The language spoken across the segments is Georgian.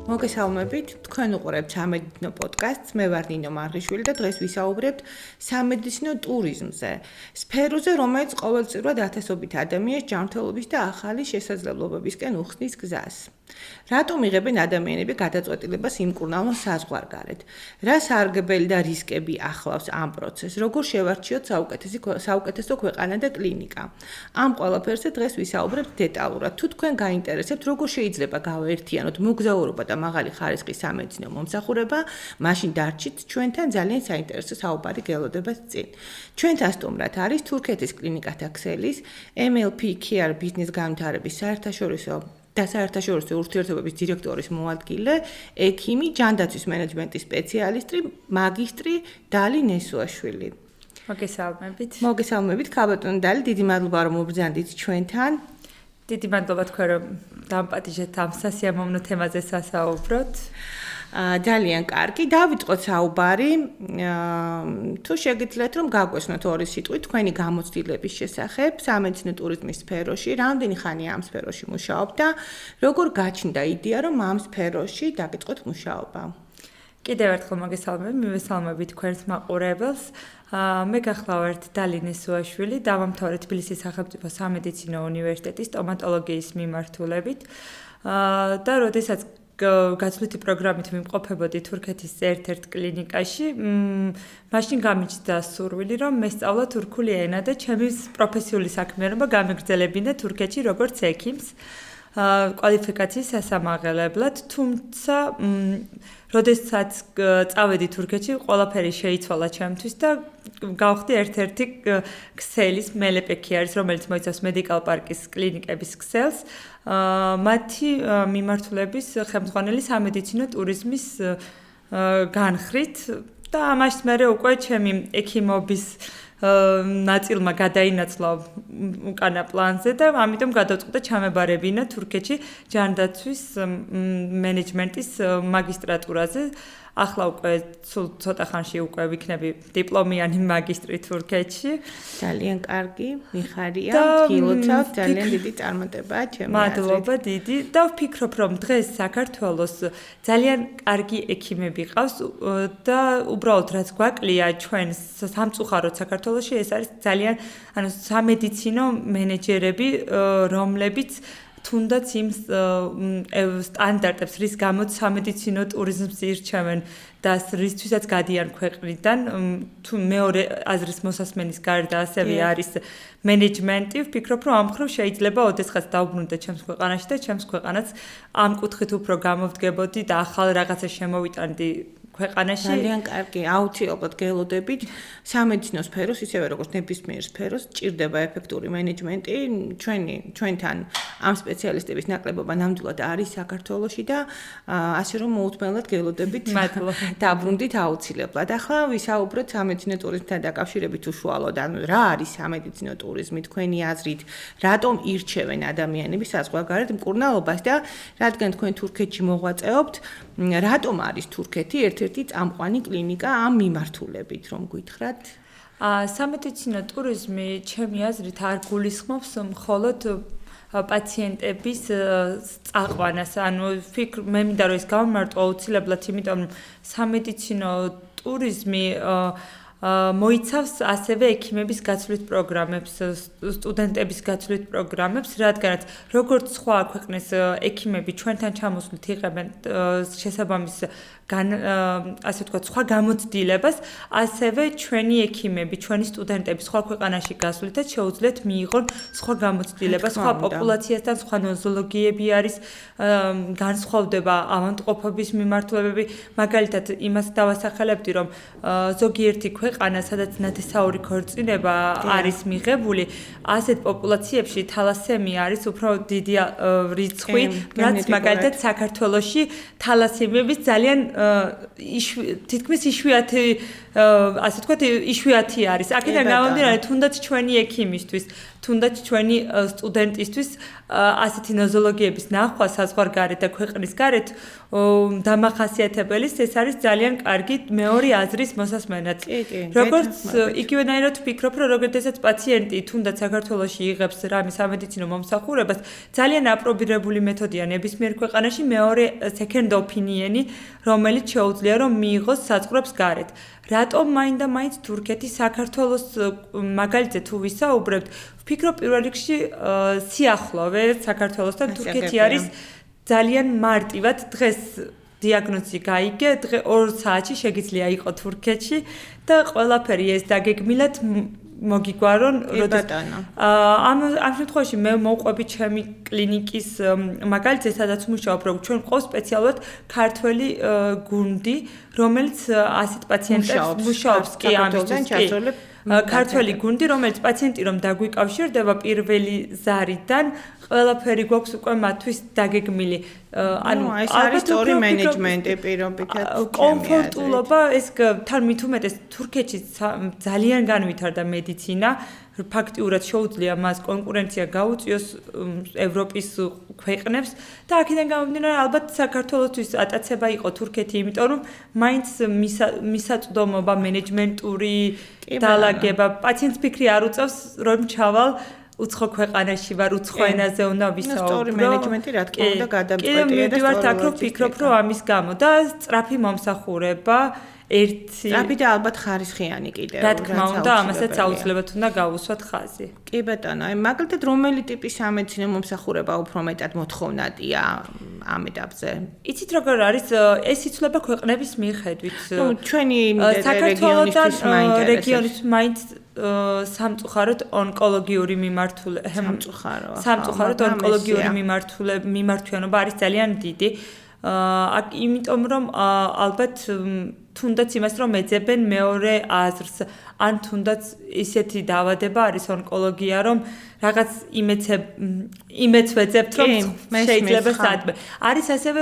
მოგესალმებით, თქვენ უყურებთ სამედიცინო პოდკასტს, მე ვარ ნინო მარღიშვილი და დღეს ვისაუბრებთ სამედიცინო ტურიზმზე, სფეროზე, რომელიც ყოველწლიურად ათასობით ადამიანს ჯანმრთელობის და ახალი შესაძლებლობებისკენ უხსნის გზას. რატომ იღებენ ადამიანები გადაწყვეტილებას იმკურნალონ საზღვარგარეთ? რა სარგებელი და რისკები ახლავს ამ პროცესს? როგორ შევარჩიოთ საუკეთესო ქვეყანა და კლინიკა? ამ ყველაფერზე დღეს ვისაუბრებთ დეტალურად. თუ თქვენ გაინტერესებთ, როგორ შეიძლება გავაერთიანოთ მოგზაურობა და მაღალი ხარისხის სამედიცინო მომსახურება, მაშინ დარჩით ჩვენთან ძალიან საინტერესო საუბარი გელოდებათ წინ. ჩვენთან სტუმრად არის თურქეთის კლინიკათა ქსელის MLP Care ბიზნეს განვითარების საერთაშორისო ურთიერთობების დირექტორის მოადგილე, ექიმი, ჯანდაცვის მენეჯმენტის სპეციალისტი, მაგისტრი დალი ნესუაშვილი. მოგესალმებით, ქალბატონო დალი, დიდი მადლობა რომ მობრძანდით ჩვენთან. დიდი მადლობა თქვენ რომ დამპატიჟეთ ამ სასიამოვნო თემაზე სასაუბროთ. ძალიან კარგი, დავიწყოთ საუბარი. თუ შეგიძლიათ რომ გაგვესვათ ორი სიტყვით თქვენი გამოცდილების შესახებ სამედიცინო ტურიზმის სფეროში, რამდენი ხანია ამ სფეროში მუშაობთ და როგორ გაჩნდა იდეა რომ ამ სფეროში დაგიწყოთ მუშაობა? კიდევ ერთხელ მოგესალმებით, მივესალმებით თქვენს მაყურებელს. მე გახლავართ დალი ნესუაშვილი, დავამთავრე თბილისის სახელმწიფო სამედიცინო უნივერსიტეტის სტომატოლოგიის მიმართულებით და როდესაც გაცვლითი პროგრამით ვიმყოფებოდი თურქეთის ერთ-ერთ კლინიკაში, მაშინ გამიჩნდა სურვილი, რომ მესწავლა თურქული ენა და ჩემი პროფესიული საქმიანობა გამეგრძელებინა თურქეთში როგორც ექიმს. კვალიფიკაციის სასამაღლებლად, თუმცა როდესაც წავედი თურქეთში, ყველაფერი შეიცვალა ჩემთვის და გავხდი ერთ-ერთი ქსელის მელეპექი არის, რომელიც მოიცავს მედიკალ პარკის კლინიკების ქსელს, მათი მიმართულების ხელმძღვანელი სამედიცინო ტურიზმის განხრით და ამას მერე უკვე ჩემი ექიმობის ნაწილმა გადაინაცვლა უკანა პლანზე და ამიტომ გადავწყვიტე ჩამებარებინა თურქეთში ჯანდაცვის მენეჯმენტის მაგისტრატურაზე. ახლა უკვე სულ ცოტა ხანში უკვე ვიქნები დიპლომიანი მაგისტრი თურქეთში. ძალიან კარგი, მიხარია, გილოცავთ, ძალიან დიდი წარმატებაა ჩემი აზრით. მადლობა დიდი და ვფიქრობ რომ დღეს საქართველოს ძალიან კარგი ექიმები ყავს და უბრალოდ რაც გვაკლია ჩვენ სამწუხაროდ საქართველოში ეს არის ძალიან სამედიცინო მენეჯერები, რომლებიც თუნდაც იმ სტანდარტებს, რის გამოც სამედიცინო ტურიზმს ირჩევენ და რისთვისაც გადიან ქვეყნიდან, თუ მეორე აზრის მოსასმენის გარდა ასევე არის მენეჯმენტი, ვფიქრობ, რომ ამ მხრივ შეიძლება ოდესღაც დავბრუნდე ჩემს ქვეყანაში და ჩემს ქვეყანაც ამ კუთხით უფრო გამოვდგებოდი და ახალ რაღაცას შემოვიტანდი ქვეყანაში. ძალიან კარგი, აუცილებლად გელოდებით სამედიცინო სფეროს, ისევე როგორც ნებისმიერ სფეროს, ჭირდება ეფექტური მენეჯმენტი. ჩვენთან ამ სპეციალისტების ნაკლებობა ნამდვილად არის საქართველოში და ასე რომ მოუთმენლად გელოდებით დაბრუნდით აუცილებლად. ახლა ვისაუბროთ სამედიცინო ტურიზმთან დაკავშირებით უშუალოდ, ანუ რა არის სამედიცინო ტურიზმი თქვენი აზრით, რატომ ირჩევენ ადამიანები საზღვარგარეთ მკურნალობას და რადგან თქვენ თურქეთში მოღვაწეობთ, რატომ არის თურქეთი ერთ-ერთი წამყვანი კლინიკა ამ მიმართულებით, რომ გითხრათ? სამედიცინო ტურიზმი, ჩემი აზრით, არ გულისხმობს მხოლოდ პაციენტების წაყვანას, ანუ მე მინდა რომ ეს გავამარტო აუცილებლად, იმიტომ რომ სამედიცინო ტურიზმი მოიცავს ასევე ექიმების გაცვლით პროგრამებს, სტუდენტების გაცვლით პროგრამებს, რადგანაც როგორც სხვა ქვეყნის ექიმები ჩვენთან ჩამოსვლით იღებენ შესაბამის ასე ვთქვათ, სხვა გამოცდილებას, ასევე ჩვენი ექიმები, ჩვენი სტუდენტები სხვა ქვეყანაში გასვლითაც შეუძლიათ მიიღონ სხვა გამოცდილებას, სხვა პოპულაციასთან, სხვა ნოზოლოგიები არის, განსხვავდება ავადმყოფობის მიმართულებები, მაგალითად იმას დავასახელებდი, რომ ზოგიერთი ქვეყანა, სადაც ნათესაური ქორწინება არის მიღებული, ასეთ პოპულაციებში თალასემია არის უფრო დიდი რიცხვი, რაც მაგალითად საქართველოში თალასემიების ძალიან თითქმის იშვიათი ასე ვთქვათ, იშვიათი არის. აქედან გამომდინარე, თუნდაც ჩვენი ექიმისთვის თუნდაც ჩვენი სტუდენტისთვის ასეთი ნოზოლოგიების ნახვა საზღვარგარეთ და ქვეყნის გარეთ დამახასიათებელის ეს არის ძალიან კარგი მეორე აზრის მოსასმენად. როგორც იგივენაირად ვფიქრობ, რომ როდესაც პაციენტი თუნდაც საქართველოში იღებს რამე სამედიცინო მომსახურებას, ძალიან აპრობირებული მეთოდია ნებისმიერ ქვეყანაში მეორე second opinion-ი, რომელიც შეუძლია რომ მიიღოს საზღვრებს გარეთ. რატომ მაინდა-მაინც თურქეთი საქართველოს მაგალითზე თუ ვისაუბრებთ, ვფიქრობ პირველ რიგში სიახლოვე საქართველოსთან თურქეთი არის ძალიან მარტივად დღეს დიაგნოზი გაიგე, დღე 2 საათში შეგიძლია იყო თურქეთში და ყველაფერი ეს დაგეგმილად მოგიგვარონ, როდესაც ამ შემთხვევაში მე მოვყვები ჩემი კლინიკის მაგალითზე, სადაც მუშაობ, რომ ჩვენ ყავს სპეციალურად ქართველი გუნდი, რომელიც ასეთ პაციენტებს მუშაობს კი ამისთვის. ქართველი გუნდი, რომელიც პაციენტი რომ დაგვიკავშირდება პირველი ზარიდან, ყველაფერი გვაქვს უკვე მათთვის დაგეგმილი. ანუ ეს არის სწორი მენეჯმენტი პირობითად. კომფორტულობა ეს თან მით უმეტეს თურქეთში ძალიან განვითარდა მედიცინა. ფაქტიურად შეუძლია მას კონკურენცია გაუწიოს ევროპის ქვეყნებს და აქედან გამომდინარე ალბათ საქართველოსთვის ატაცება იყო თურქეთი, იმიტომ რომ მაინც მისაწვდომობა მენეჯმენტური დალაგება პაციენტს ფიქრი არ უწევს რომ ჩავალ უცხო ქვეყანაში ვარ, უცხო ენაზე უნდა ვისაუბრო. სწორი მენეჯმენტი რა თქმა უნდა გადამწყვეტია და სწორი ვფიქრობ რომ ამის გამო და სწრაფი მომსახურება ერთი სწრაფი და ალბათ ხარისხიანი კიდევ. რა თქმა უნდა, ამასაც აუცილებლად უნდა გავუსვათ ხაზი. კი ბატონო, აი მაგალითად რომელი ტიპის სამედიცინო მომსახურება უფრო მეტად მოთხოვნადია ამ ეტაპზე? იცით როგორ არის, ეს იცვლება ქვეყნების მიხედვით. ნუ ჩვენი რეგიონის მაინც სამწუხაროდ ონკოლოგიური სამწუხაროდ ონკოლოგიური მიმართულება არის ძალიან დიდი. იმიტომ რომ ალბათ თუნდაც იმას რომ ეძებენ მეორე აზრს ან თუნდაც ისეთი დაავადება არის ონკოლოგია რომ რაღაც იმეც ვეძებთ რომ შეიძლება საათბე არის ასევე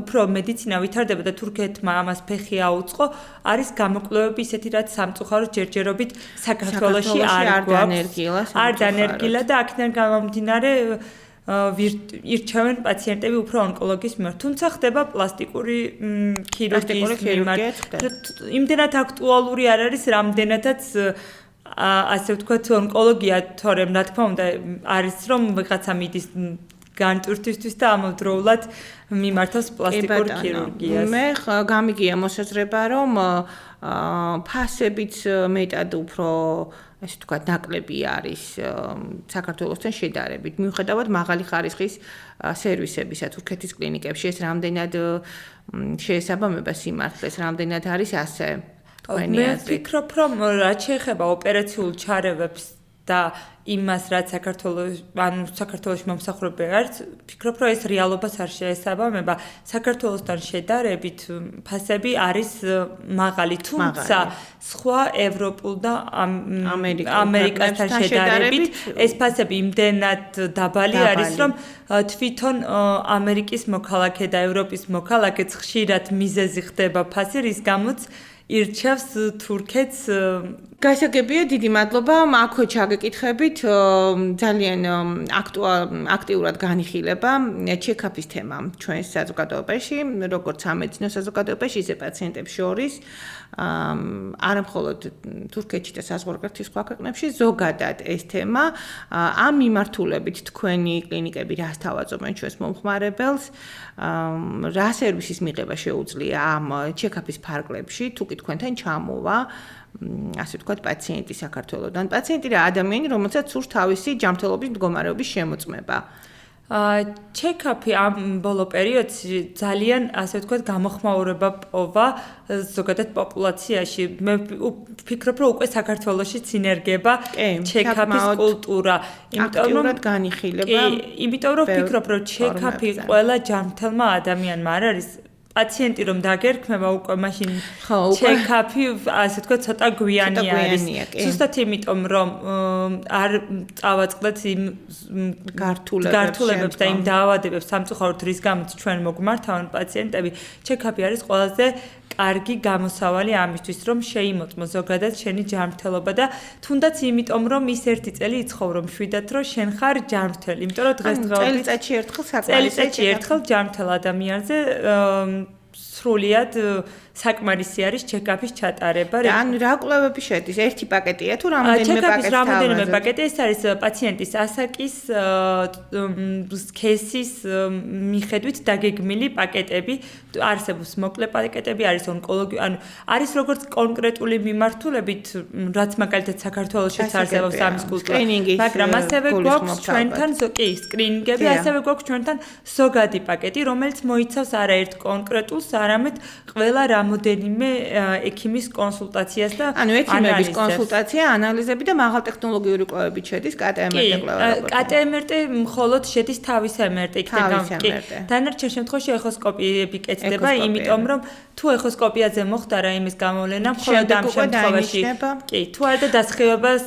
უფრო მედიცინა ვითარდება და თურქეთმა ამას ფეხი აუწყო არის გამოკვლევები ისეთი რაც სამწუხაროდ ჯერჯერობით საქართველოში არ გვაქვს არ დანერგილა და აქედან გამომდინარე ირჩევენ პაციენტები უფრო ონკოლოგის მიმართ. თუმცა ხდება პლასტიკური ქირურგიის მიმართ. იმდენად აქტუალური არ არის, რამდენადაც ასე ვთქვათ, ონკოლოგია, თორემ რა თქმა უნდა არის რომ ვიღაცა მიდის განტვირთვისთვის და ამავდროულად მიმართავს პლასტიკურ ქირურგიას. მე გამიგია მოსაზრება რომ ფასებიც მეტად უფრო ასე ვთქვათ, ნაკლები არის საქართველოსთან შედარებით. მიუხედავად მაღალი ხარისხის სერვისებისა თურქეთის კლინიკებში ეს რამდენად შეესაბამება სიმართლეს, რამდენად არის ასე თქვენი აზრით? მე ვფიქრობ, რომ რაც შეეხება ოპერაციულ ჩარევებს და იმას რაც საქართველოში მომსახურება არის, ვფიქრობ, რომ ეს რეალობას არ შეესაბამება. საქართველოსთან შედარებით ფასები არის მაღალი, თუმცა სხვა ევროპულ და ამერიკასთან შედარებით ეს ფასები იმდენად დაბალი არის, რომ თვითონ ამერიკის მოქალაქე და ევროპის მოქალაქეც ხშირად მიზეზი ხდება ფასი, რის გამოც ირჩევს თურქეთს. გასაგებია, დიდი მადლობა. აქვე ჩაგეკითხებით, ძალიან აქტიურად განიხილება ჩეკაპის თემა ჩვენს საზოგადოებაში, როგორც სამედიცინო საზოგადოებაში, ისე პაციენტებს შორის. არა მხოლოდ თურქეთში და საზღვარგარეთის სხვა ქვეყნებში, ზოგადად ეს თემა ამ მიმართულებით თქვენი კლინიკები რას თავაზობენ ჩვენს მომხმარებელს, რა სერვისის მიღება შეუძლია ამ ჩეკაპის ფარგლებში, თუ კი თქვენთან ჩამოვა ასე ვთქვათ პაციენტი საქართველოდან. პაციენტი რა ადამიანი, რომელსაც სურს თავისი ჯანმრთელობის მდგომარეობის შემოწმება. ჩეკაპი ამ ბოლო პერიოდში ძალიან ასე ვთქვათ გამოხმაურება პოვა ზოგადად პოპულაციაში. მე ვფიქრობ, რომ უკვე საქართველოში სინერგება ჩეკაპის კულტურა. აქტიურად განიხილება. იმიტომ რომ ვფიქრობ, რომ ჩეკაპი ყველა ჯანმრთელმა ადამიანმა არ არის პაციენტი რომ დაგერქმება უკვე მაშინ ჩეკაპი ასე ვთქვათ ცოტა გვიანი არის. ზუსტად იმიტომ რომ არ წავაწყდეთ იმ გართულებებს და იმ დაავადებებს სამწუხაროდ რის გამოც ჩვენ მოგმართავენ პაციენტები, ჩეკაპი არის ყველაზე კარგი გამოსავალი ამისთვის, რომ შეიმოწმო ზოგადად შენი ჯანმრთელობა და თუნდაც იმიტომ, რომ ის ერთი წელი იცხოვრო მშვიდად, რომ შენ ხარ ჯანმრთელი, იმიტომ რომ დღესდღეობით წელიწადში ერთხელ ჯანმრთელ ადამიანზე სრულიად საკმარისი არის ჩეკაპის ჩატარება. ან რა კვლევები შედის? ერთი პაკეტია თუ რამდენიმე პაკეტი? რამდენიმე პაკეტი, ეს არის პაციენტის ასაკის სქესის მიხედვით დაგეგმილი პაკეტები, არსებობს მოკლე პაკეტები, არის ონკოლოგია, ანუ არის როგორც კონკრეტული მიმართულებით, რაც მაგალითად საქართველოშიც არსებობს ამის კულტურა, მაგრამ ასევე გვაქვს ჩვენთან სკრინინგები, ასევე გვაქვს ჩვენთან ზოგადი პაკეტი, რომელიც მოიცავს არაერთ კონკრეტულს, არამედ ყველა რამოდენიმე ექიმის კონსულტაციას და ანუ ექიმების კონსულტაცია, ანალიზები და მაღალტექნოლოგიური კვლევები შედის KTMRT კვლევებში. KTMRT მხოლოდ შედის თავის MRT იქნება. დანარჩენ შემთხვევაში ეხოსკოპიები კეთდება, იმიტომ რომ თუ ეხოსკოპიაზე მოხდა რა იმის გამოვლენა, მხოლოდ ამ შემთხვევაში კი, თუ არა და დასხივებას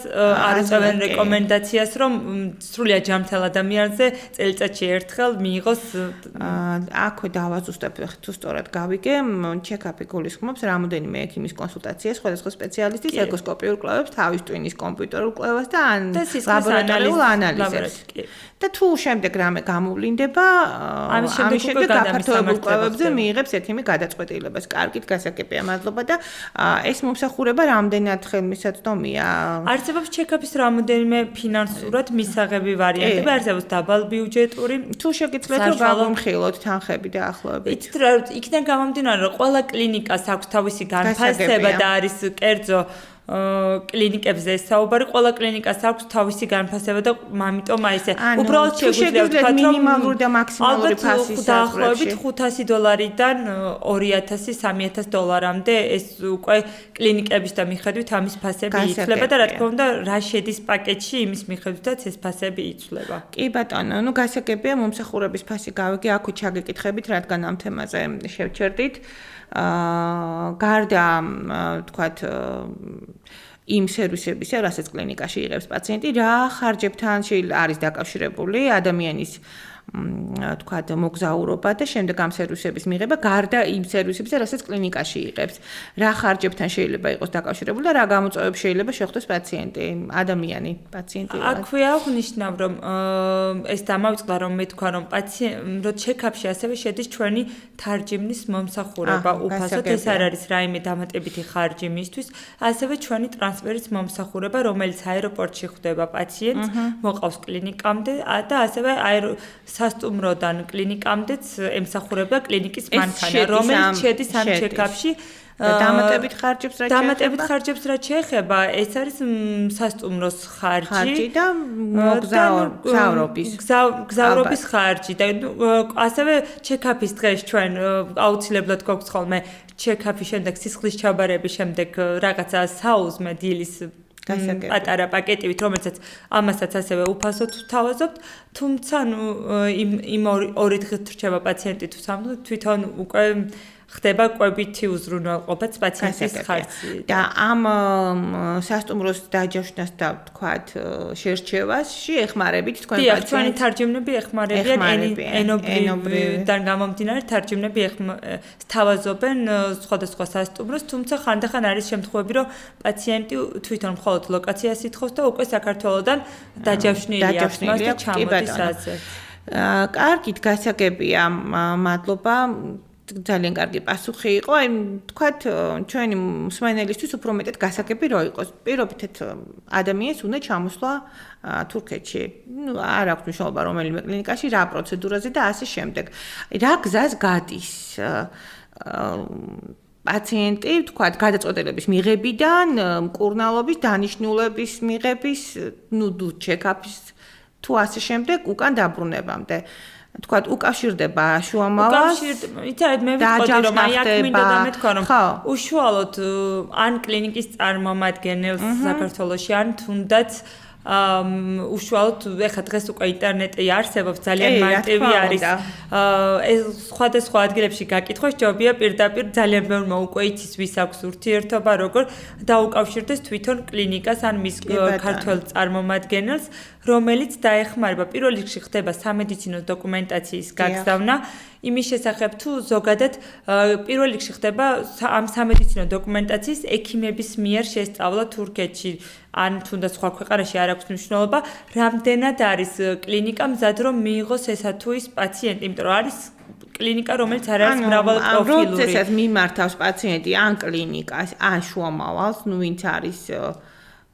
არ უწევენ რეკომენდაციას, რომ სრულიად ჯანმრთელ ადამიანზე წელიწადში ერთხელ მიიღოს აქვე დავაზუსტებ, თუ სწორად გავიგე, ჩეკაპი გულისხმობს რამოდენიმე ექიმის კონსულტაციას, სხვადასხვა სპეციალისტის ეკოსკოპიურ კვლევებს, თავის ტვინის კომპიუტერულ კვლევას და ან ლაბორატორიულ ანალიზებს. და თუ შემდეგ რამე გამოვლინდება, ამის შემდეგ გაფართოებულ კვლევებზე მიიღებს ექიმი გადაწყვეტილებას. კარგით, გასაგებია, მადლობა და ეს მომსახურება რამდენად ხელმისაწვდომია? არსებობს ჩეკაპის რამოდენიმე ფინანსურად მისაღები ვარიანტები, არსებობს დაბალბიუჯეტური. თუ შეგიძლიათ რომ გავუმხილოთ თანხები და ახლობებით. იქიდან გამომდინარე, რომ ყველა კლინიკას აქვს თავისი განფასება და არის კერძო კლინიკებზე საუბარი, ყველა კლინიკას აქვს თავისი განფასება და ამიტომ აი ესე უბრალოდ შეგვიძლია ვთქვათ, რომ მინიმალური და მაქსიმალური ფასის დაახლოებით $500-დან $2,000-3,000-მდე ეს უკვე კლინიკების და მიხედვით ამის ფასები იცვლება და რა თქმა უნდა, რა შედის პაკეტში, იმის მიხედვითაც ეს ფასები იცვლება. კი ბატონო, ну გასაგებია მომსახურების ფასი გავიგე, აქვე ჩაგეკითხებით, რადგან ამ თემაზე შევჩერდით. გარდა თქვათ იმ სერვისებისა, რასაც კლინიკაში იღებს პაციენტი, რა ხარჯებთან არის დაკავშირებული ადამიანის თქვათ მოგზაურობა და შემდეგ ამ სერვისების მიღება გარდა იმ სერვისებისა, რასაც კლინიკაში იღებს. რა ხარჯებთან შეიძლება იყოს დაკავშირებული და რა გამოწვევებს შეიძლება შეხვდეს პაციენტი, ადამიანი, პაციენტი. აქვე აღნიშნავ, რომ ეს დამავიწყდა, რომ მე თქვა, რომ რომ ჩეკაპში ასევე შედის ჩვენი თარჯიმნის მომსახურება, უფასოდ ეს არ არის რაიმე დამატებითი ხარჯი მისთვის, ასევე ჩვენი ტრანსფერის მომსახურება, რომელიც აეროპორტში ხვდება პაციენტს, მოყავს კლინიკამდე და ასევე სასტუმროდან კლინიკამდეც ემსახურება კლინიკის მანქანა, რომელიც შედის ამ ჩეკაპში. დამატებით ხარჯებს რა შეეხება? დამატებით ხარჯებს რა შეეხება? ეს არის სასტუმროს ხარჯი და გზავრობის ხარჯი და ასევე ჩეკაპის დღეს ჩვენ აუცილებლად გვაქვს ხოლმე ჩეკაპის შემდეგ სისხლის ჩაბარების შემდეგ რაღაცა საუზმე დილის პატარა პაკეტივით, რომელსაც ამასაც ასევე უფასოდ თავაზობთ, თუმცა იმ ორი დღით რჩება პაციენტი თუ სამდღე თვითონ უკვე ხდება კვებითი უზრუნველყოფაც პაციენტის ხარჯი. და ამ სასტუმროს დაჯავშნას და თქვათ შერჩევაში ეხმარებით თქვენ პაციენტს. ჩვენი თარჯიმნები ეხმარებიან ენობრივიდან გამომდინარე თარჯიმნები თავაზობენ სხვადასხვა სასტუმროს, თუმცა ხანდახან არის შემთხვევები, რომ პაციენტი თვითონ მხოლოდ ლოკაციას ითხოვს და უკვე საქართველოდან დაჯავშნილი აქვს მას და ჩამოდის ასე. კარგით, გასაგებია, მადლობა. ძალიან კარგი პასუხი იყო. აი, თქვათ, ჩვენი მსმენელისთვის უფრო მეტად გასაგები რო იყოს. პირობითად ადამიანს უნდა ჩამოსვლა თურქეთში. ნუ არ აქვს მნიშვნელობა რომელიმე კლინიკაში, რა პროცედურაზე და ასე შემდეგ. რა გზას გადის პაციენტი, თქვათ, გადაწყვეტილების მიღებიდან, მკურნალობის, დანიშნულების მიღების, ნუ ჩეკაპის თუ ასე შემდეგ უკან დაბრუნებამდე. თქვათ, უკავშირდება შუამავალს. იცით, მე ვიტყოდი, რომ აი აქ მინდა და მე თქვა, რომ უშუალოდ ან კლინიკის წარმომადგენელს საქართველოში, ან თუნდაც უშუალოდ ეხლა დღეს უკვე ინტერნეტი არსებობს ძალიან მარტივი არის ეს სხვადასხვა ადგილებში გაკითხვა ჯობია პირდაპირ ძალიან ბევრმა უკვე იცის ვის აქვს ურთიერთობა როგორ დაუკავშირდეს თვითონ კლინიკას ან მის ქართველ წარმომადგენელს რომელიც დაეხმარება პირველ რიგში ხდება სამედიცინო დოკუმენტაციის გაგზავნა იმის შესახებ თუ ზოგადად პირველ რიგში ხდება ამ სამედიცინო დოკუმენტაციის ექიმების მიერ შესწავლა თურქეთში ან თუნდაც სხვა ქვეყანაში არ აქვს მნიშვნელობა რამდენად არის კლინიკა მზად რომ მიიღოს ესა თუ ის პაციენტი იმიტომ რომ არის კლინიკა რომელიც არ არის მრავალპროფილური როდესაც მიმართავს პაციენტი ან კლინიკას ან შუამავალს ნუ ვინც არის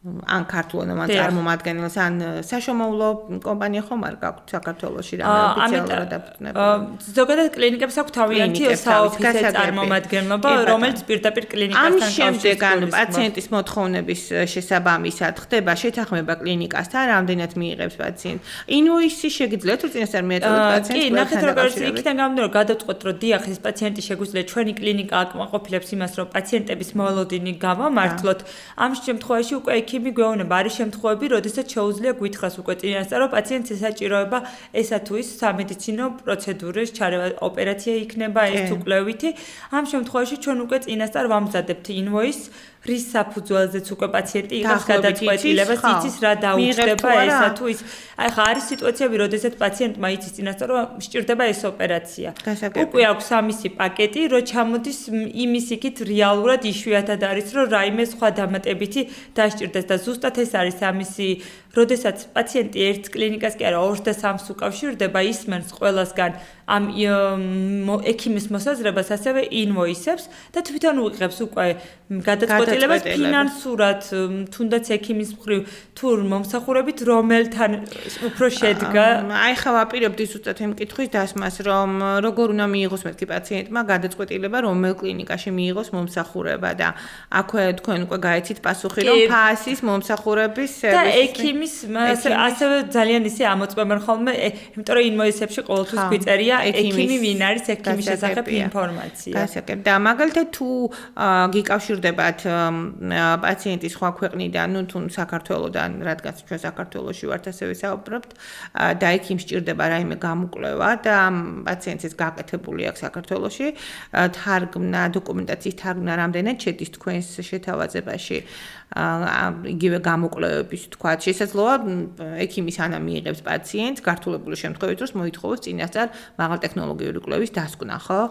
ან ქართულენოვან წარმომადგენელს ან საშუალო კომპანია ხომ არ გაქვთ საქართველოში რამე ოფიციალურად დაფუძნებული ზოგადად კლინიკებს აქვს თავიანთი საოფისე წარმომადგენლობა რომელიც პირდაპირ კლინიკასთან კავშირს შემდეგ ან პაციენტის მოთხოვნების შესაბამისად ხდება შეთანხმება კლინიკასთან რამდენად მიიღებს პაციენტი ინვოისი შეგიძლიათ რომ წინასწარ მიეწოდოთ პაციენტს კი ნახეთ როგორ იქიდან გამომდინარე რომ გადავწყვეტ რომ დიახ ეს პაციენტი შეგვიძლია ჩვენი კლინიკა აკმაყოფილებს იმას რომ პაციენტების მოლოდინი გამომართლოთ ამ შემთხვევაში უკვე ექიმი გვეუბნება არის შემთხვევები, როდესაც შეუძლია გვითხრას უკვე წინასწარ, რომ პაციენტს ესაჭიროება ესა თუ ის სამედიცინო პროცედურის ჩარევა, ოპერაცია იქნება ეს თუ კვლევითი. ამ შემთხვევაში ჩვენ უკვე წინასწარ ვამზადებთ ინვოისს რის საფუძველზეც უკვე პაციენტი იღებს გადაწყვეტილებას, იცის რა დაუჭდება ესა თუ ის. აი ხა არის სიტუაციები, როდესაც პაციენტმა იცის წინასწარ, რომ სჭირდება ეს ოპერაცია. უკვე აქვს ამისი პაკეტი, რომ ჩამოდის იმის იქით რეალურად იშვიათად არის, რომ რაიმე სხვა დამატებითი დასჭირდეს და ზუსტად ეს არის ამისი, როდესაც პაციენტი ერთ კლინიკას კი არა, ორს და სამს უკავშირდება, ისმენს ყველასგან ამ ექიმის მოსაზრებას, ასევე ინვოისებს და თვითონ უიღებს უკვე გადაწყვეტილებას ფინანსურად, თუნდაც ექიმის მხრივ თუ მომსახურებით რომელთან უფრო შედგა. აი ხა ვაპირებდი ზუსტად იმ კითხვის დასმას, რომ როგორ უნდა მიიღოს მეთქი პაციენტმა გადაწყვეტილება რომელ კლინიკაში მიიღოს მომსახურება და აქვე თქვენ უკვე გაიცით პასუხი, რომ ფასის მომსახურების და ექიმის ასევე ძალიან ისე ამოწმებენ ხოლმე, იმიტომ რომ ინვოისებში ყოველთვის გვიწერია ექიმი ვინ არის ექიმის შესახებ ინფორმაცია. გასაგებ და მაგალითად თუ გიკავშირდებათ პაციენტის სხვა ქვეყნიდან, ნუ თუ საქართველოდან, რადგან ჩვენ საქართველოში ვართ, ასე ვისაუბრებთ და ექიმს სჭირდება რაიმე გამოკვლევა და პაციენტის გაკეთებული აქვს საქართველოში, თარგმნა, დოკუმენტაციის თარგმნა რამდენად შედის თქვენს შეთავაზებაში? იგივე გამოკვლევების თქვა შესაძლოა ექიმის ანა მიიღებს პაციენტს გართულებული შემთხვევით რომ მოითხოვოს წინასწარ მაღალ ტექნოლოგიური კვლევის დასკვნა ხო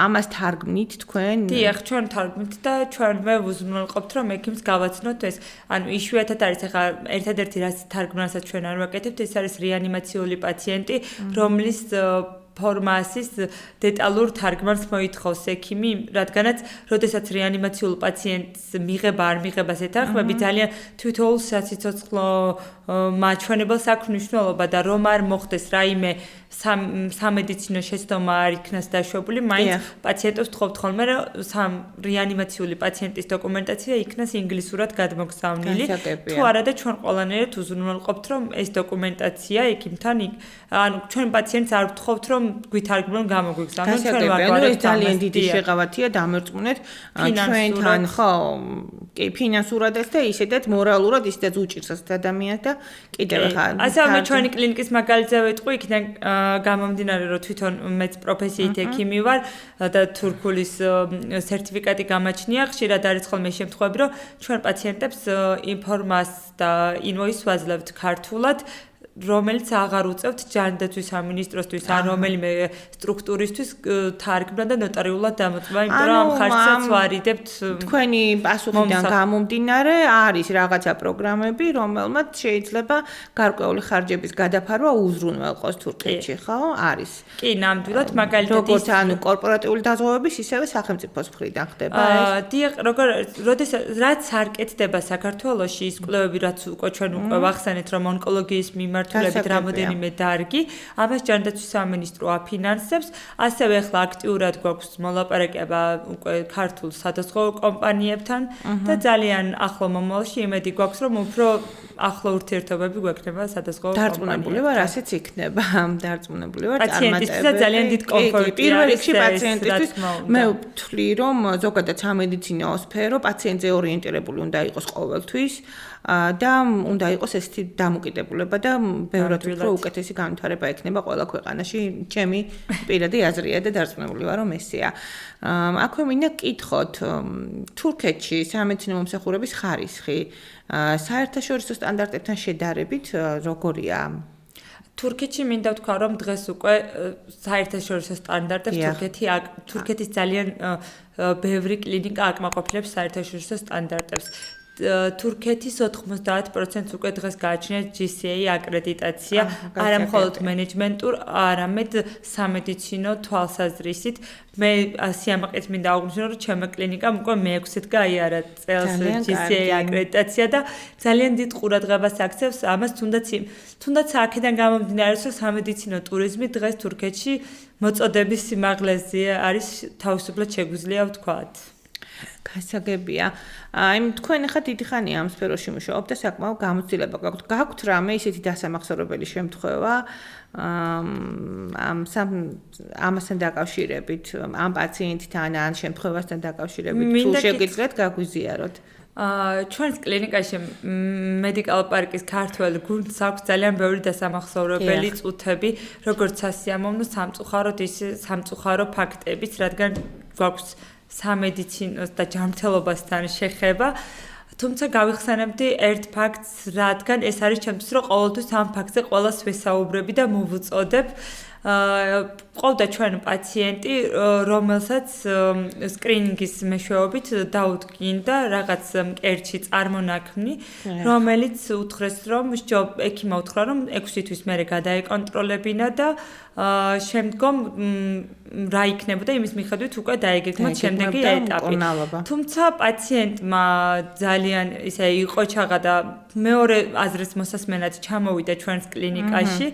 ამას თარგმნით თქვენ დიახ ჩვენ თარგმნით და ჩვენვე ვუზრუნველყოფთ რომ ექიმს გავაცნოთ ეს ანუ იშვიათად არის ახლა ერთადერთი რაც თარგმნასაც ჩვენ არ ვაკეთებთ ეს არის რეანიმაციული პაციენტი რომლის ფორმასის დეტალურ თარგმანს მოითხოვს ექიმი, რადგანაც როდესაც რეანიმაციულ პაციენტს მიღება არ მიღებას ეთანხმები, ძალიან თვითოულ საციცოცხლო მაჩვენებელს აქვს მნიშვნელობა და რომ არ მოხდეს რაიმე სამედიცინო შეცდომა არ იქნას დაშვებული, მაინც პაციენტებს თხოვთ ხოლმე, რომ რეანიმაციული პაციენტის დოკუმენტაცია იქნას ინგლისურად გადმოგზავნილი. თუ არა და ჩვენ ყველანაირად უზრუნველყოფთ, რომ ეს დოკუმენტაცია ექიმთან ანუ ჩვენ პაციენტს არ ვთხოვთ, რომ გვითარგმნონ გამოგვიგზავნონ ჩვენ ვაგვარებთ ეს ძალიან დიდი შეღავათია დამერწმუნეთ ჩვენთან ხო კი ფინანსურადაც და ისედაც მორალურად ისედაც უჭირს ადამიანს და კიდევ ხა ასე მე ჩვენი კლინიკის მაგალითზე ვიტყვი იქიდან გამომდინარე რომ თვითონ მეც პროფესიით ექიმი ვარ და თურქულის სერტიფიკატი გამაჩნია ხშირად არის ხოლმე შემთხვევები რომ ჩვენ პაციენტებს ინფორმას და ინვოისს ვაძლევთ ქართულად რომელიც აღარ უწევთ ჯანდაცვის სამინისტროსთვის ან რომელიმე სტრუქტურისთვის თარგმნა და ნოტარიულად დამოწმა, იმიტომ რომ ამ ხარჯსაც ვარიდებთ თქვენი პასუხიდან გამომდინარე არის რაღაცა პროგრამები, რომელმაც შეიძლება გარკვეული ხარჯების გადაფარვა უზრუნველყოს თურქეთში, ხო? არის. კი, ნამდვილად, მაგალითად როგორც ანუ კორპორატიული დაზღვევების, ისევე სახელმწიფოს მხრიდან ხდება ეს. დიახ, როდესაც რაც არ კეთდება საქართველოში ის კვლევები, რაც უკვე ჩვენ უკვე ვახსენეთ, რომ ონკოლოგიის მიმართულებით რამოდენიმე დარგი, ამას ჯანდაცვის სამინისტრო აფინანსებს, ასევე ახლა აქტიურად გვაქვს მოლაპარაკება უკვე ქართულ სადაზღვევო კომპანიებთან და ძალიან ახლო მომავალში იმედი გვაქვს, რომ უფრო ახლო ურთიერთობები გვექნება სადაზღვევო დარწმუნებული ვარ, ასეც იქნება. დარწმუნებული ვარ, პაციენტისთვის ძალიან დიდ კომფორტია. პირველ რიგში პაციენტისთვის მე ვთვლი, რომ ზოგადად სამედიცინო სფერო პაციენტზე ორიენტირებული უნდა იყოს ყოველთვის და უნდა იყოს ესეთი დამოკიდებულება და ბევრად უფრო უკეთესი განვითარება ექნება ყველა ქვეყანაში. ჩემი პირადი აზრია და დარწმუნებული ვარ, რომ ესეა. აქვე მინდა გკითხოთ, თურქეთში სამედიცინო მომსახურების ხარისხი საერთაშორისო სტანდარტებთან შედარებით როგორია? თურქეთში მინდა ვთქვა, რომ დღეს უკვე საერთაშორისო სტანდარტებს თურქეთის ძალიან ბევრი კლინიკა აკმაყოფილებს საერთაშორისო სტანდარტებს. თურქეთის 90% უკვე დღეს გააჩნიათ GCA აკრედიტაცია, არა მხოლოდ მენეჯმენტურ, არამედ სამედიცინო თვალსაზრისით. მე სიამაყეც მინდა აღვნიშნო, რომ ჩემი კლინიკამ უკვე მე-6-ით გაიარა წელს GCA აკრედიტაცია და ძალიან დიდ ყურადღებას აქცევს ამას, თუნდაც აქედან გამომდინარე, რომ სამედიცინო ტურიზმი დღეს თურქეთში მოწოდების სიმაღლეზე არის, თავისუფლად შეგვიძლია ვთქვათ. გასაგებია. თქვენ ახლა დიდი ხანია ამ სფეროში მუშაობთ და საკმაო გამოცდილება გაქვთ. გაქვთ რამე ისეთი დასამახსოვრებელი შემთხვევა ამასთან დაკავშირებით, ამ პაციენტთან ან შემთხვევასთან დაკავშირებით, თუ შეგიძლიათ გაგვიზიაროთ? ჩვენს კლინიკაში მედიკალ პარკის ქართველ გუნდს აქვს ძალიან ბევრი დასამახსოვრებელი წუთები, როგორც სასიამოვნო სამწუხაროდ ისე სამწუხარო ფაქტებიც, რადგან გვაქვს სამედიცინოს და ჯანმრთელობასთან შეხება. თუმცა გავიხსენებდი ერთ ფაქტს, რადგან ეს არის ჩემთვის, რომ ყოველთვის ამ ფაქტზე ყველას ვესაუბრები და მოვუწოდებ. ყავდა ჩვენ პაციენტი, რომელსაც სკრინინგის მეშვეობით დაუდგინდა რაღაც მკერდში წარმონაქმნი, რომელიც უთხრეს, რომ ექიმმა უთხრა, რომ 6 თვის მერე გადაეკონტროლებინა და შემდგომ რა იქნებოდა იმის მიხედვით უკვე დაეგეგმოთ შემდეგი ეტაპი. თუმცა პაციენტმა ძალიან ისე იყო ჩაღა და მეორე აზრის მოსასმენად ჩამოვიდა ჩვენს კლინიკაში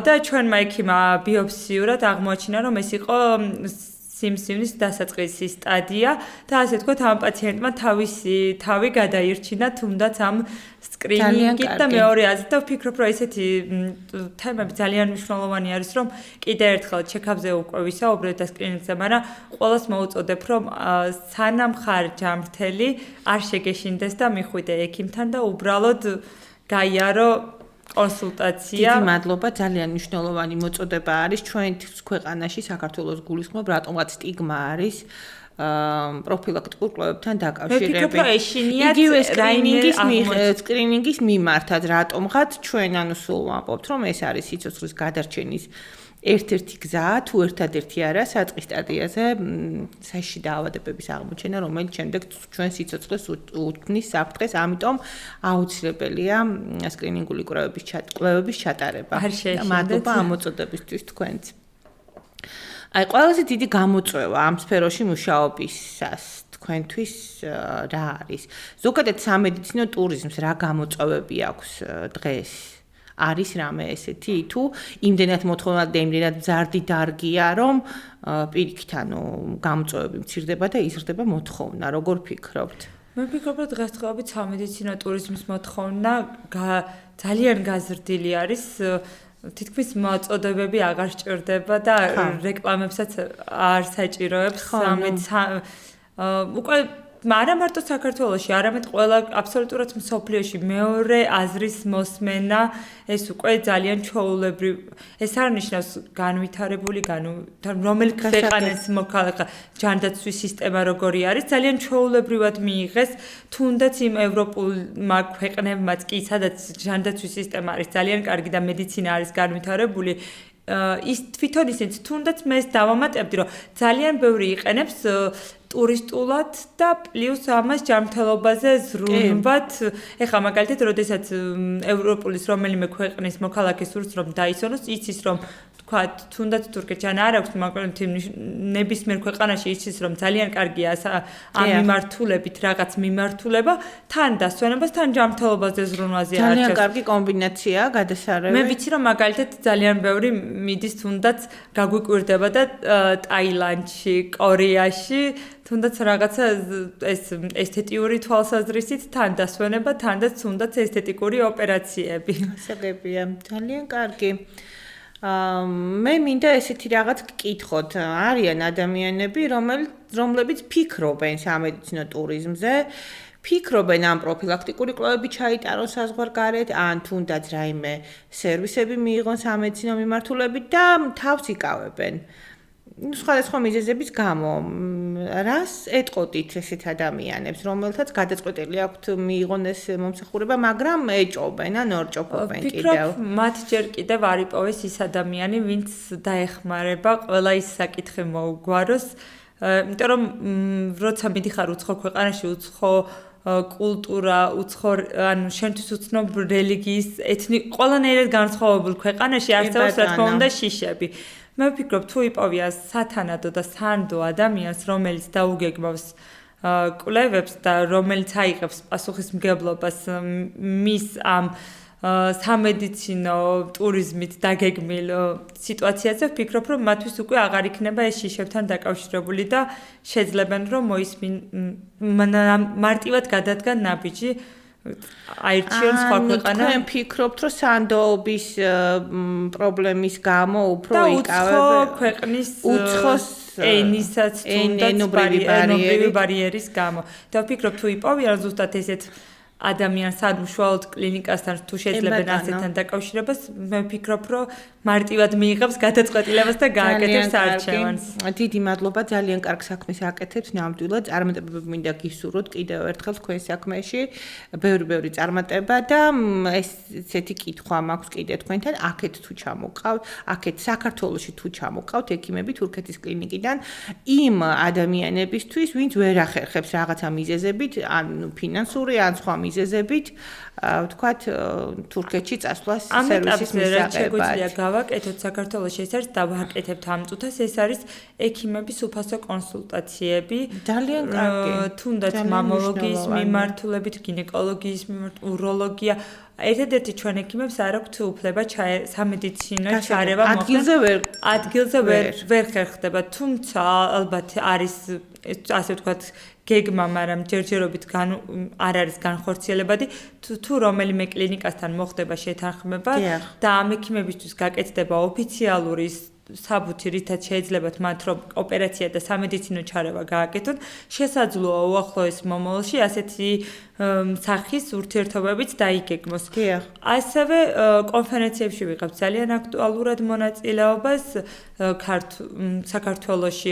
და ჩვენმა ექიმმა ბიოპსიურად აღმოაჩინა, რომ ეს იყო სიმსივნის დასაწყისი სტადია და ასე თქვათ ამ პაციენტმა თავისი თავი გადაირჩინა თუნდაც ამ სკრინინგით და მეორე აზრით და ვფიქრობ, რომ ესეთი თემები ძალიან მნიშვნელოვანი არის, რომ კიდე ერთხელ ჩეკაპზე უკვე ვისაუბრეთ და სკრინინგზე, მაგრამ ყველას მოვუწოდებ, რომ სანამ ხარ ჯანმრთელი, არ შეგეშინდეს და მიხვიდე ექიმთან და უბრალოდ გაიარო კონსულტაცია. დიდი მადლობა, ძალიან მნიშვნელოვანი მოწოდება არის ჩვენთვის ქვეყანაში, საქართველოს გულისხმობ, რატომღაც სტიგმა არის პროფილაქტიკურ კვლევებთან დაკავშირებით. იგივე სკრინინგის მიმართად, რატომღაც ჩვენ სულ ვამბობთ, რომ ეს არის სიცოცხლის გადარჩენის ერთ-ერთი გზა, თუ ერთადერთი არა, საწყის სტადიაზე საშიში დაავადებების აღმოჩენა, რომელიც შემდეგ ჩვენ სიცოცხლეს უთქმის საფრთხეს, ამიტომ აუცილებელია სკრინინგული კვლევების ჩატარება. მადლობა ამ მოწოდებისთვის თქვენც. ყველაზე დიდი გამოწვევა ამ სფეროში მუშაობისას თქვენთვის რა არის? ზოგადად სამედიცინო ტურიზმს რა გამოწვევები აქვს დღეს? არის რამე ესეთი, თუ იმდენად მოთხოვნად და იმდენად მზარდი დარგია, რომ პირიქით, გამოწვევები მცირდება და იზრდება მოთხოვნა, როგორ ფიქრობთ? მე ვფიქრობ, რომ დღესდღეობით სამედიცინო ტურიზმის მოთხოვნა ძალიან გაზრდილი არის. თითქმის მოწოდებები აღარ სჭირდება და რეკლამებსაც არ საჭიროებს უკვე არა მარტო საქართველოში, არამედ ყველა აბსოლუტურად მსოფლიოში მეორე აზრის მოსმენა ეს უკვე ძალიან ჩვეულებრივ. ეს არ ნიშნავს განვითარებული, რომელი ქვეყანას მოქალაქე ჯანდაცვის სისტემა როგორი არის, ძალიან ჩვეულებრივად მიიღეს, თუნდაც იმ ევროპულმა ქვეყნებმაც კი, სადაც ჯანდაცვის სისტემა არის ძალიან კარგი და მედიცინა არის განვითარებული. ის თვითონ ისიც თუნდაც მე ეს დავამატებდი, რომ ძალიან ბევრი იყენებს ტურისტულად და პლუს ამას ჯანმრთელობაზე ზრუნვად. ეხლა მაგალითად, როდესაც ევროპულის რომელიმე ქვეყნის მოქალაქე სურს რომ დაისვენოს, იცის რომ თქვათ, თუნდაც თურქეთში ან არ აქვს მაგრამ ნებისმიერ ქვეყანაში იცის რომ ძალიან კარგია ამ მიმართულებით რაღაც მიმართულება, თან დასვენებას, თან ჯანმრთელობაზე ზრუნვაზე არჩევს. ძალიან კარგი კომბინაციაა გადასარევი. მე ვიცი რომ მაგალითად ძალიან ბევრი მიდის თუნდაც გაგვიკვირდება და ტაილანდში, კორეაში თუნდაც რაღაცა ეს ესთეტიური თვალსაზრისით თან დასვენება, თანდაც თუნდაც ესთეტიკური ოპერაციები. ასაგებია, ძალიან კარგი. მე მინდა ესეთი რაღაც გკითხოთ. არიან ადამიანები, რომლებიც ფიქრობენ სამედიცინო ტურიზმზე, ფიქრობენ ამ პროფილაქტიკური კვლევები ჩაიტარონ საზღვარგარეთ, ან თუნდაც რაიმე სერვისები მიიღონ სამედიცინო მიმართულებით და თავს იკავებენ. სხვადასხვა მიზეზების გამო, რას ეტყოდით ესეთ ადამიანებს, რომელთაც გადაწყვეტილი აქვთ მიიღონ ეს მომსახურება, მაგრამ ეჭობენ ან ორჭოფობენ კიდევ. ვფიქრობ, მათ ჯერ კიდევ არ იპოვეს ის ადამიანი, ვინც დაეხმარება ყველა ის საკითხი მოუგვაროს, იმიტომ რომ როცა მიდიხარ უცხო ქვეყანაში, უცხო კულტურა, ანუ შენთვის უცნობ რელიგიის, ყველანაირად განსხვავებულ ქვეყანაში არსებობს რა თქმა უნდა შიშები. მე ვფიქრობ, თუ იპოვია სათანადო და სანდო ადამიანს, რომელიც დაუგეგმავს კვლევებს და რომელიც აიღებს პასუხისმგებლობას მის ამ სამედიცინო ტურიზმით დაგეგმილ სიტუაციაზე, ვფიქრობ, რომ მათთვის უკვე აღარ იქნება ეს შიშებთან დაკავშირებული და შეძლებენ, რომ მარტივად გადადგან ნაბიჯი აირჩიონ სხვა ქვეყანა. თქვენ ფიქრობთ, რომ სანდოობის პრობლემის გამო უფრო იკავებენ უცხო ქვეყნის უცხოს ენისაც ენობრივი ბარიერის გამო. და ვფიქრობ, თუ იპოვიან ზუსტად ესეთ ადამიანს ან უშუალოდ კლინიკასთან თუ შეძლებენ ასეთთან დაკავშირებას, მე ვფიქრობ, რომ მარტივად მიიღებს გადაწყვეტილებას და გააკეთებს არჩევანს. დიდი მადლობა, ძალიან კარგ საქმეს აკეთებთ ნამდვილად. წარმატებები მინდა გისურვოთ კიდევ ერთხელ თქვენ საქმეში. ბევრი წარმატება და ესეთი კითხვა მაქვს კიდე თქვენთან, აქეთ თუ ჩამოყავთ, აქეთ საქართველოში თუ ჩამოყავთ ექიმები თურქეთის კლინიკიდან იმ ადამიანებისთვის, ვინც ვერ ახერხებს რაღაცა მიზეზებით, ან ფინანსური, ან სხვა მიზეზებით, ვთქვათ, თურქეთში წასვლას სერვისის მისაღებად. გავაკეთოთ საქართველოში ეს არის დავაკეთებთ ამ წუთას ეს არის ექიმების უფასო კონსულტაციები ძალიან კარგი თუნდაც მამოლოგიის მიმართულებით გინეკოლოგიის მიმართულებით უროლოგია ერთადერთი ჩვენ ექიმებს არ აქვთ უფლება სამედიცინო ჩარევა ადგილზე ვერ ხერხდება თუმცა ალბათ არის ასე ვთქვათ გეგმა, მაგრამ ჯერჯერობით არ არის განხორციელებადი, თუ რომელიმე კლინიკასთან მოხდება შეთანხმება და ამ ექიმებისთვის გაკეთდება ოფიციალური საბუთი, რითაც შეიძლებათ მათ რომ ოპერაცია და სამედიცინო ჩარევა გააკეთონ, შესაძლოა უახლოეს მომავალში ასეთი სახის ურთიერთობებიც დაიგეგმოს. ასევე კონფერენციებში ვიღებთ ძალიან აქტუალურად მონაწილეობას საქართველოში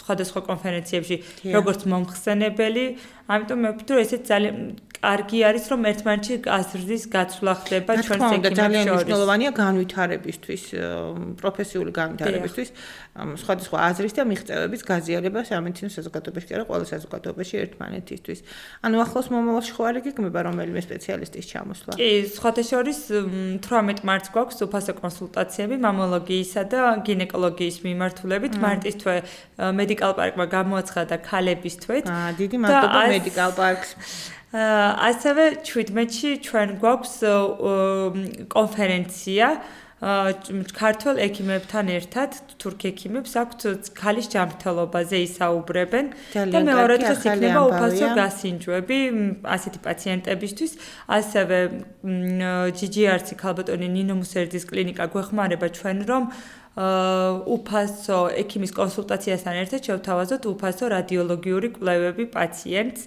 სხვადასხვა კონფერენციებში როგორც მომხსენებელი, ამიტომ მე ვფიქრობ, ესეც ძალიან კარგი არის, რომ ერთმანეთში აზრის გაცვლა ხდება ჩვენს ექიმებს შორის. ძალიან მნიშვნელოვანია განვითარებისთვის, პროფესიული განვითარებისთვის, სხვადასხვა აზრის და მიღწევების გაზიარება სამედიცინო საზოგადოებაში, კი არა, ყველა საზოგადოებაში ერთმანეთისთვის. ანუ ახლოს მომავალში ხო არ იგეგმება რომელიმე სპეციალისტის ჩამოსვლა? კი, სხვათა შორის 18 მარტს გვაქვს უფასო კონსულტაციები მამოლოგიისა და გინეკოლოგიის მიმართულებით. მარტის თვე მედიკალ პარკმა გამოაცხადა ქალების თვეთ. დიდი მადლობა მედიკალ პარკს. ასევე 17-ში ჩვენ გვაქვს კონფერენცია ქართველ ექიმებთან ერთად, თურქ ექიმებს აქვთ ქალის ჯანმრთელობაზე ისაუბრებენ და მეორე დღეს იქნება უფასო გასინჯვები ასეთი პაციენტებისთვის. ასევე GGRC ქალბატონი ნინო მუსერძის კლინიკა გვეხმარება ჩვენ რომ უფასო ექიმის კონსულტაციასთან ერთად შევთავაზოთ უფასო რადიოლოგიური კვლევები პაციენტს.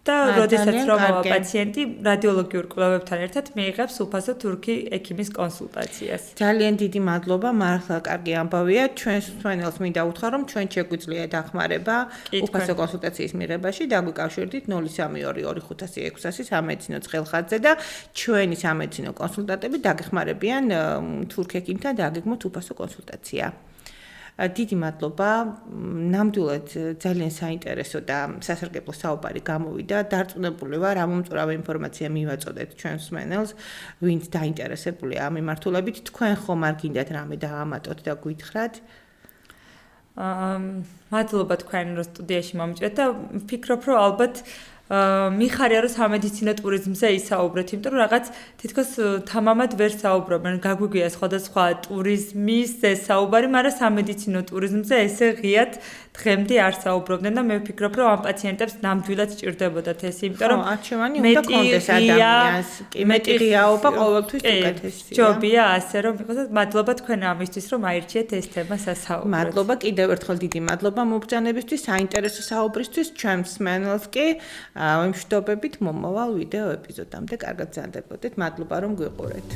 და როდესაც რომ პაციენტი რადიოლოგიურ კვლევებთან ერთად მიიღებს უფასო თურქი ექიმის კონსულტაციას. ძალიან დიდი მადლობა, მართლა კარგი ამბავია. ჩვენს მინდა უთხრა, რომ ჩვენ შეგვიძლია დახმარება უფასო კონსულტაციის მიღებაში, დაგვიკავშირდით 0322250600 სამედიცინო ცხელხატზე და ჩვენი სამედიცინო კონსულტანტები დაგეხმარებიან თურქ ექიმთან დააგეგმოთ უფასო კონსულტაცია. დიდი მადლობა. ნამდვილად ძალიან საინტერესო და სასარგებლო საუბარი გამოვიდა. დარწმუნებული ვარ, ამ მომწურავი ინფორმაცია მივაწოდეთ ჩვენს მსმენელს, ვინც დაინტერესებულია ამ მიმართულებით. თქვენ ხომ არ გინდათ რამე დაამატოთ და გითხრათ? მადლობა თქვენ რომ სტუდიაში მომწვეთ და ვფიქრობ რომ ალბათ მიხარია რომ სამედიცინო ტურიზმზე ისაუბრეთ, იმიტომ რომ რაღაც თითქოს თამამად ვერ საუბრობენ. გაგვიგია სხვადასხვა ტურიზმის საუბარი, მაგრამ სამედიცინო ტურიზმზე ესე ღიად დღემდე არ საუბრობდნენ და მე ვფიქრობ რომ ამ პაციენტებს ნამდვილად სჭირდებოდათ ეს, იმიტომ რომ არჩევანი უნდა კონდეს ადამიანს, მეტი ღიაობა ყოველთვის უკეთესია. ჯობია ასე რომ ვიყოს. მადლობა თქვენ ამისთვის რომ აირჩიეთ ეს თემა სასაუბრად. მადლობა კიდევ ერთხელ დიდი მადლობა მობრძანებისთვის, საინტერესო საუბრისთვის, ჩვენ მსმენელს კი ვიმშვიდობებით მომავალ ვიდეო ეპიზოდამდე. კარგად გრძანდებოდეთ. მადლობა რომ გვიყურეთ.